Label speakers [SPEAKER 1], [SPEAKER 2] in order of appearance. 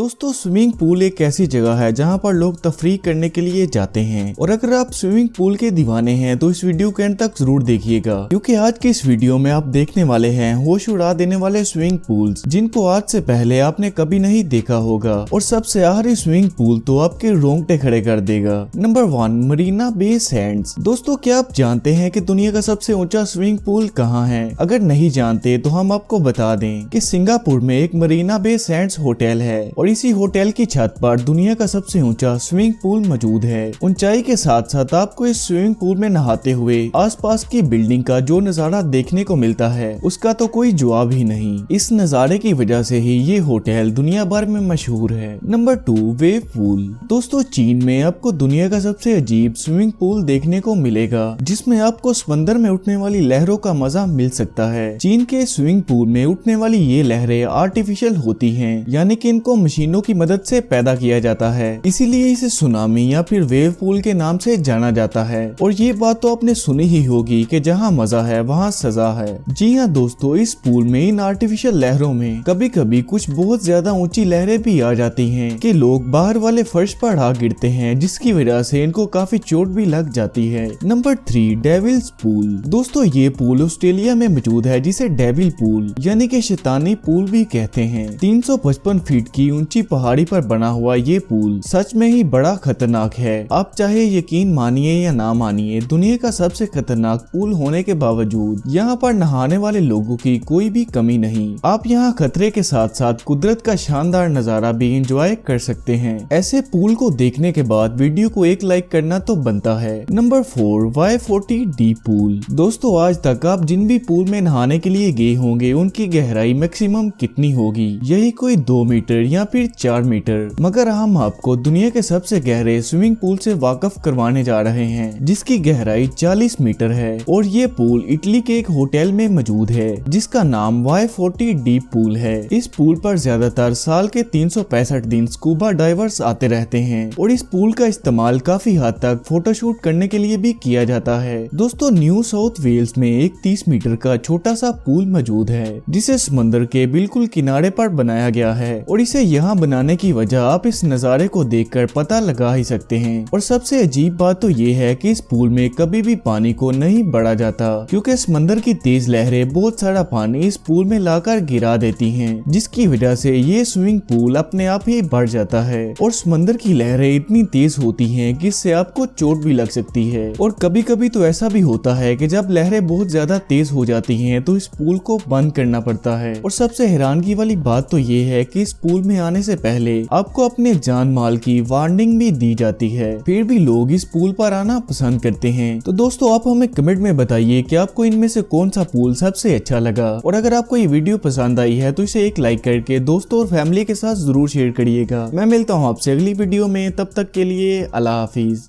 [SPEAKER 1] दोस्तों swimming pool एक ऐसी जगह है जहां पर लोग तफरीह करने के लिए जाते हैं और अगर आप स्विमिंग पूल के दीवाने हैं तो इस वीडियो के अंत तक जरूर देखिएगा क्योंकि आज के इस वीडियो में आप देखने वाले हैं होश उड़ा देने वाले स्विमिंग पूल्स जिनको आज से पहले आपने कभी नहीं देखा होगा और सबसे आखिरी स्विमिंग पूल तो आपके रोंगटे खड़े कर देगा। Number 1 Marina Bay Sands. दोस्तों क्या आप जानते हैं कि दुनिया का सबसे ऊंचा स्विमिंग पूल कहां है? अगर नहीं जानते तो हम आपको बता दें कि सिंगापुर में एक मरीना बे सैंड्स होटल है और इसी होटल की छत पर दुनिया का सबसे ऊंचा स्विमिंग पूल मौजूद है। ऊंचाई के साथ साथ आपको इस स्विमिंग पूल में नहाते हुए आसपास की बिल्डिंग का जो नजारा देखने को मिलता है उसका तो कोई जवाब ही नहीं। इस नजारे की वजह से ही ये होटल दुनिया भर में मशहूर है। Number 2 wave pool. दोस्तों चीन में आपको दुनिया का सबसे अजीब स्विमिंग पूल देखने को मिलेगा जिसमें आपको समंदर में उठने वाली लहरों का मजा मिल सकता है। चीन के स्विमिंग पूल में उठने वाली ये लहरें आर्टिफिशियल होती हैं, यानी कि इनको मशीनों की मदद से पैदा किया जाता है, इसीलिए इसे सुनामी या फिर वेव पूल के नाम से जाना जाता है। और ये बात तो आपने सुनी ही होगी कि जहाँ मजा है वहाँ सजा है। जी हाँ दोस्तों, इस पूल में इन आर्टिफिशियल लहरों में कभी कभी कुछ बहुत ज्यादा ऊंची लहरें भी आ जाती हैं कि लोग बाहर वाले फर्श पर आ गिरते हैं जिसकी वजह से इनको काफी चोट भी लग जाती है। Number 3 devil's pool. दोस्तों ये पूल ऑस्ट्रेलिया में मौजूद है जिसे डेविल पूल यानी कि शैतानी पूल भी कहते हैं। 355 फीट की ऊंची पहाड़ी पर बना हुआ ये पूल सच में ही बड़ा खतरनाक है। आप चाहे यकीन मानिए या ना मानिए, दुनिया का सबसे खतरनाक पूल होने के बावजूद यहाँ पर नहाने वाले लोगों की कोई भी कमी नहीं। आप यहाँ खतरे के साथ साथ कुदरत का शानदार नजारा भी एंजॉय कर सकते हैं। ऐसे पूल को देखने के बाद वीडियो को एक लाइक करना तो बनता है। Number 4 Y40D pool. दोस्तों आज तक आप जिन भी पूल में नहाने के लिए गए होंगे उनकी गहराई मैक्सिमम कितनी होगी? यही कोई 2 मीटर या फिर 4 मीटर। मगर हम आपको दुनिया के सबसे गहरे स्विमिंग पूल से वाकिफ करवाने जा रहे हैं जिसकी गहराई 40 मीटर है और ये पूल इटली के एक होटल में मौजूद है जिसका नाम Y40D पूल है। इस पूल पर ज्यादातर साल के 365 दिन स्कूबा डाइवर्स आते रहते हैं और इस पूल का इस्तेमाल काफी हद तक फोटोशूट करने के लिए भी किया जाता है। दोस्तों न्यू साउथ वेल्स में एक 30 मीटर का छोटा सा पूल मौजूद है जिसे समंदर के बिल्कुल किनारे पर बनाया गया है और इसे यहाँ बनाने की वजह आप इस नज़ारे को देखकर पता लगा ही सकते हैं। और सबसे अजीब बात तो ये है कि इस पूल में कभी भी पानी को नहीं बढ़ा जाता क्योंकि समंदर की तेज लहरें बहुत सारा पानी इस पूल में लाकर गिरा देती हैं जिसकी वजह से ये स्विमिंग पूल अपने आप ही बढ़ जाता है। और समंदर की लहरें इतनी तेज होती हैं कि इससे आपको चोट भी लग सकती है। और कभी कभी तो ऐसा भी होता है कि जब लहरें बहुत ज्यादा तेज हो जाती हैं तो इस पूल को बंद करना पड़ता है। और सबसे हैरानगी वाली बात तो ये है कि इस पूल में आने से पहले आपको अपने जान माल की वार्निंग भी दी जाती है, फिर भी लोग इस पूल पर आना पसंद करते हैं। तो दोस्तों आप हमें कमेंट में बताइए कि आपको इनमें से कौन सा पूल सबसे अच्छा लगा और अगर आपको ये वीडियो पसंद आई है तो इसे एक लाइक करके दोस्तों और फैमिली के साथ जरूर शेयर करिएगा। मैं मिलता हूँ आपसे अगली वीडियो में, तब तक के लिए अल्लाह हाफिज।